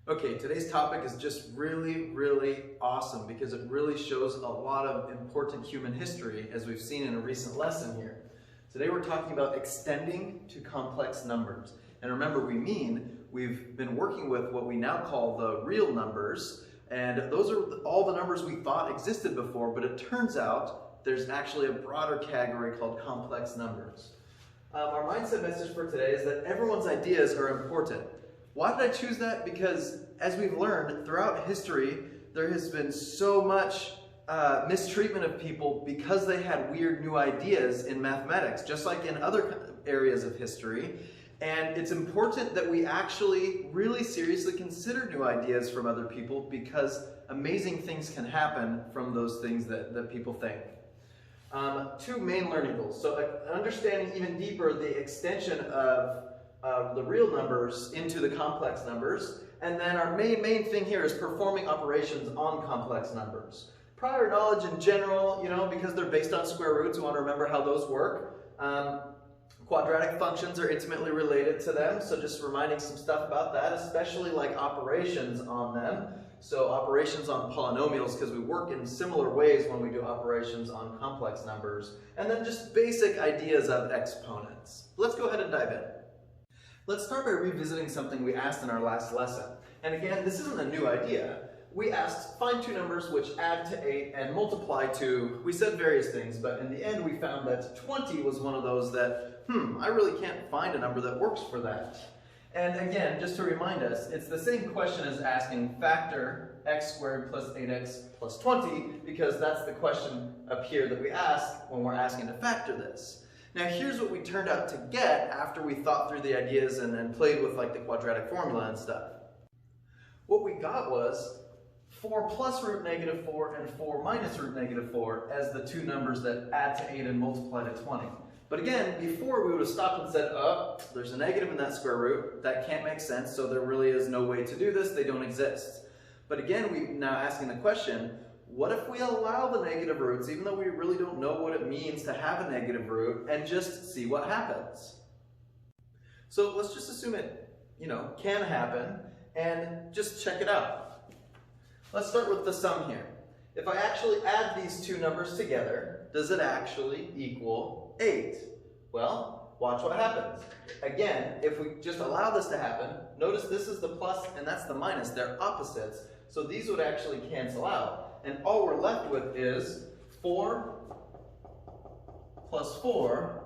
Okay, today's topic is just really awesome because it really shows a lot of important human history, as we've seen in a recent lesson here. Today we're talking about extending to complex numbers. And remember, we've been working with what we now call the real numbers, and those are all the numbers we thought existed before, but it turns out there's actually a broader category called complex numbers. Our mindset message for today is that everyone's ideas are important. Why did I choose that? Because as we've learned throughout history, there has been so much mistreatment of people because they had weird new ideas in mathematics, just like in other areas of history. And it's important that we actually really seriously consider new ideas from other people, because amazing things can happen from those things that people think. Two main learning goals. So understanding even deeper the extension of the real numbers into the complex numbers. And then our main thing here is performing operations on complex numbers. Prior knowledge in general, because they're based on square roots, we want to remember how those work. Quadratic functions are intimately related to them, so just reminding some stuff about that, especially like operations on them. So operations on polynomials, because we work in similar ways when we do operations on complex numbers. And then just basic ideas of exponents. Let's go ahead and dive in. Let's start by revisiting something we asked in our last lesson. And again, this isn't a new idea. We asked, find two numbers which add to 8 and multiply to, we said various things, but in the end we found that 20 was one of those that, I really can't find a number that works for that. And again, just to remind us, it's the same question as asking factor x squared plus 8x plus 20, because that's the question up here that we ask when we're asking to factor this. Now here's what we turned out to get after we thought through the ideas and then played with like the quadratic formula and stuff. What we got was 4 plus root negative 4 and 4 minus root negative 4 as the two numbers that add to 8 and multiply to 20. But again, before we would have stopped and said, oh, there's a negative in that square root. That can't make sense, so there really is no way to do this. They don't exist. But again, we're now asking the question, what if we allow the negative roots, even though we really don't know what it means to have a negative root, and just see what happens? So let's just assume it, can happen, and just check it out. Let's start with the sum here. If I actually add these two numbers together, does it actually equal 8? Well, watch what happens. Again, if we just allow this to happen, notice this is the plus and that's the minus. They're opposites, so these would actually cancel out. And all we're left with is 4 plus 4,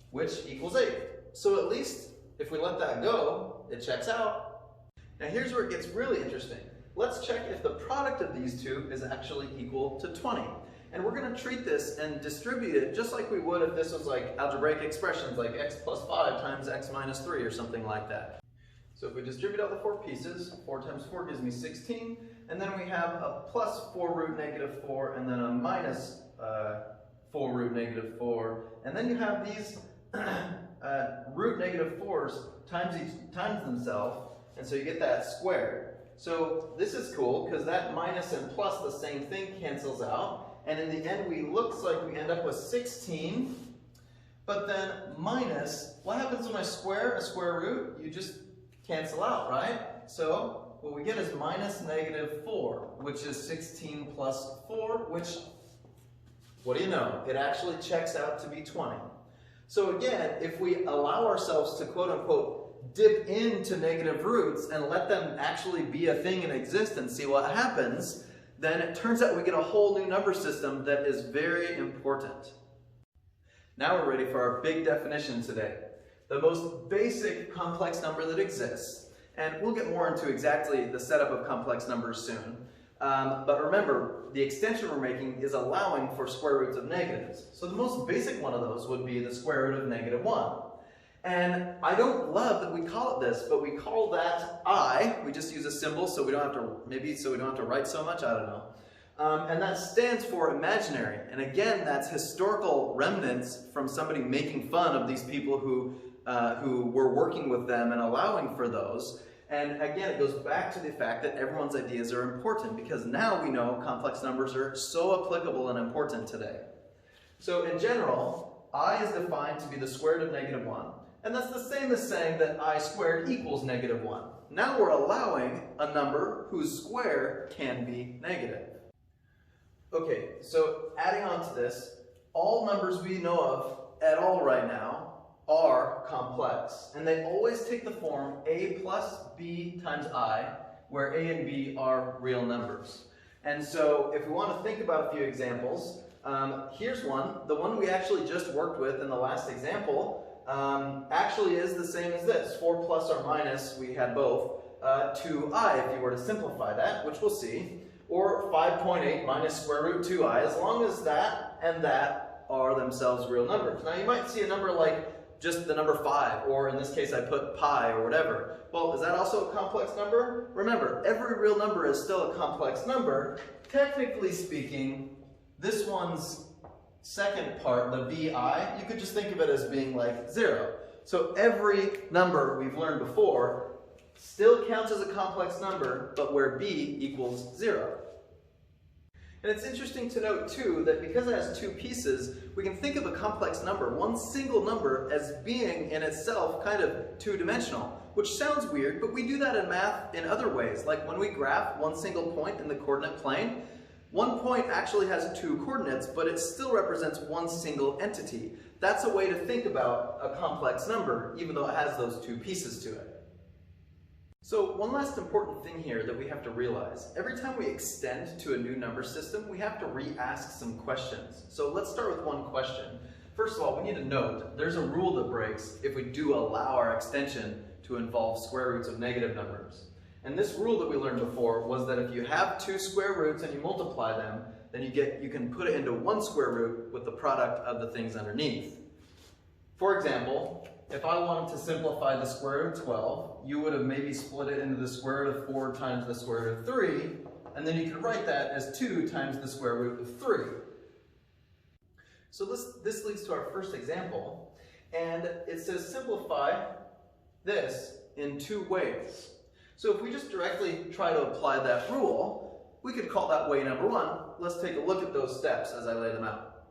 which equals 8. So at least if we let that go, it checks out. Now here's where it gets really interesting. Let's check if the product of these two is actually equal to 20. And we're going to treat this and distribute it just like we would if this was like algebraic expressions like x plus 5 times x minus 3 or something like that. So if we distribute out the 4 pieces, 4 times 4 gives me 16, and then we have a plus 4 root negative 4 and then a minus 4 root negative 4, and then you have these root negative 4s times themselves, and so you get that squared. So this is cool because that minus and plus, the same thing, cancels out. And in the end, looks like we end up with 16. But then minus, what happens when I square a square root? You just cancel out, right? So what we get is minus negative 4, which is 16 plus 4, which, what do you know? It actually checks out to be 20. So again, if we allow ourselves to quote unquote dip into negative roots and let them actually be a thing and exist and see what happens, then it turns out we get a whole new number system that is very important. Now we're ready for our big definition today. The most basic complex number that exists, and we'll get more into exactly the setup of complex numbers soon. But remember, the extension we're making is allowing for square roots of negatives. So the most basic one of those would be the square root of negative 1. And I don't love that we call it this, but we call that I. We just use a symbol so we don't have to, write so much, I don't know. And that stands for imaginary. And again, that's historical remnants from somebody making fun of these people who were working with them and allowing for those. And again, it goes back to the fact that everyone's ideas are important, because now we know complex numbers are so applicable and important today. So in general, I is defined to be the square root of negative 1. And that's the same as saying that I squared equals negative 1. Now we're allowing a number whose square can be negative. Okay, so adding on to this, all numbers we know of at all right now are complex, and they always take the form a plus b times I, where a and b are real numbers. And so if we want to think about a few examples, here's one. The one we actually just worked with in the last example actually is the same as this. 4 plus or minus, we had both, 2i if you were to simplify that, which we'll see, or 5.8 minus square root 2i, as long as that and that are themselves real numbers. Now you might see a number like just the number 5, or in this case I put pi or whatever. Well, is that also a complex number? Remember, every real number is still a complex number. Technically speaking, this one's second part, the vi, you could just think of it as being like 0. So every number we've learned before still counts as a complex number, but where b equals 0. And it's interesting to note too that because it has two pieces, we can think of a complex number, one single number, as being in itself kind of two-dimensional, which sounds weird, but we do that in math in other ways. Like when we graph one single point in the coordinate plane, one point actually has two coordinates, but it still represents one single entity. That's a way to think about a complex number, even though it has those two pieces to it. So one last important thing here that we have to realize, every time we extend to a new number system, we have to re-ask some questions. So let's start with one question. First of all, we need to note there's a rule that breaks if we do allow our extension to involve square roots of negative numbers. And this rule that we learned before was that if you have two square roots and you multiply them, then you can put it into one square root with the product of the things underneath. For example, if I wanted to simplify the square root of 12, you would have maybe split it into the square root of 4 times the square root of 3, and then you could write that as 2 times the square root of 3. So this leads to our first example, and it says simplify this in two ways. So if we just directly try to apply that rule, we could call that way number 1. Let's take a look at those steps as I lay them out.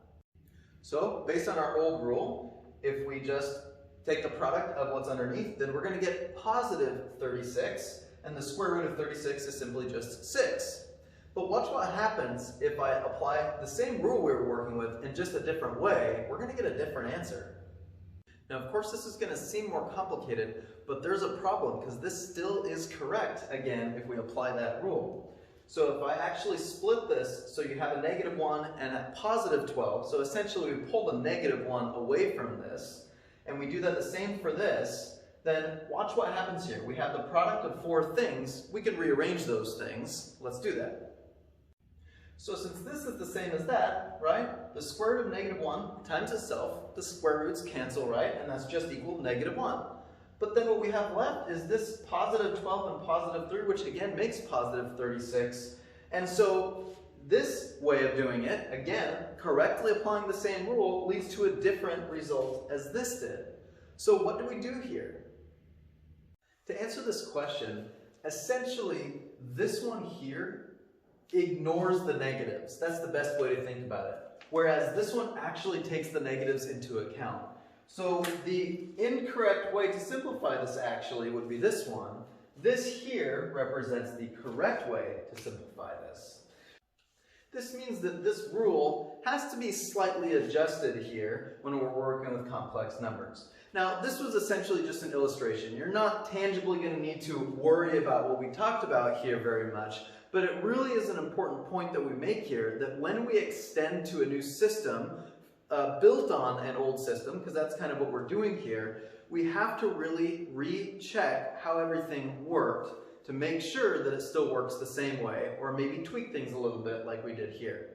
So based on our old rule, if we just take the product of what's underneath, then we're going to get positive 36, and the square root of 36 is simply just 6. But watch what happens if I apply the same rule we were working with in just a different way. We're going to get a different answer. Now, of course, this is going to seem more complicated, but there's a problem because this still is correct, again, if we apply that rule. So if I actually split this, so you have a negative 1 and a positive 12, so essentially we pull the negative 1 away from this, and we do that the same for this, then watch what happens here. We have the product of four things. We can rearrange those things. Let's do that. So since this is the same as that, right? The square root of negative 1 times itself, the square roots cancel, right? And that's just equal to negative 1. But then what we have left is this positive 12 and positive 3, which again makes positive 36. And so this way of doing it, again, correctly applying the same rule, leads to a different result as this did. So what do we do here? To answer this question, essentially, this one here ignores the negatives. That's the best way to think about it. Whereas this one actually takes the negatives into account. So the incorrect way to simplify this actually would be this one. This here represents the correct way to simplify this. This means that this rule has to be slightly adjusted here when we're working with complex numbers. Now, this was essentially just an illustration. You're not tangibly going to need to worry about what we talked about here very much, but it really is an important point that we make here, that when we extend to a new system built on an old system, because that's kind of what we're doing here, we have to really recheck how everything worked to make sure that it still works the same way, or maybe tweak things a little bit like we did here.